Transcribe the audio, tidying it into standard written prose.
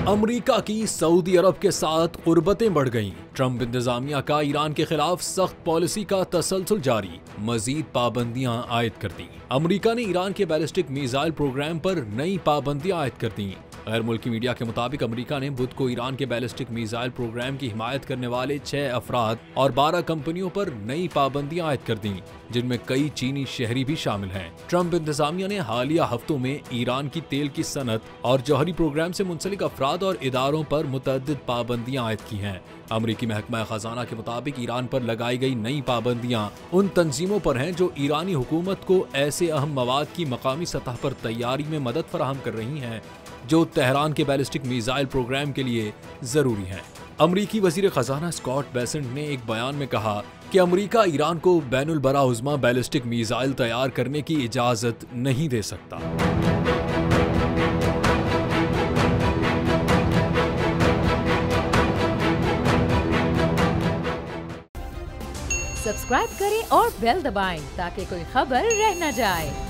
America की Saudi अरब के साथ कुर्बतें बढ़ गईं। ट्रंप इंतजामिया का ईरान के खिलाफ सख्त पॉलिसी का तसलसल जारी, मजीद पाबंदियां आयद कर दी। अमेरिका ने ईरान के बैलिस्टिक मिसाइल प्रोग्राम पर नई पाबंदियां आयद कर दी। गैर मुल्की मीडिया के मुताबिक अमेरिका ने बुध को ईरान के बैलिस्टिक मिसाइल प्रोग्राम की हिमायत करने वाले 6 अफराद और 12 कंपनियों पर नई पाबंदियां आयद कर दी, जिनमें कई चीनी शहरी भी शामिल हैं। ट्रंप इंतजामिया ने हालिया हफ्तों में ईरान की तेल की सनत और जौहरी प्रोग्राम से मुंसलिक अफराद और इदारों पर मुतअद्दिद पाबंदियां आयद की हैं। अमरीकी महकमा खजाना के मुताबिक ईरान पर लगाई गई नई पाबंदियां उन तंजीमों पर हैं जो ईरानी हुकूमत को ऐसे अहम मवाद की मकामी सतह पर तैयारी में मदद फराहम कर रही हैं जो तेहरान के बैलिस्टिक मिसाइल प्रोग्राम के लिए जरूरी हैं। अमरीकी वजीर खजाना स्कॉट बेसेंट ने एक बयान में कहा कि अमरीका ईरान को बैनुल बरा उज़्मा बैलिस्टिक मिसाइल तैयार करने की इजाजत नहीं दे सकता। सब्सक्राइब करें और बेल दबाएं ताकि कोई खबर रह न जाए।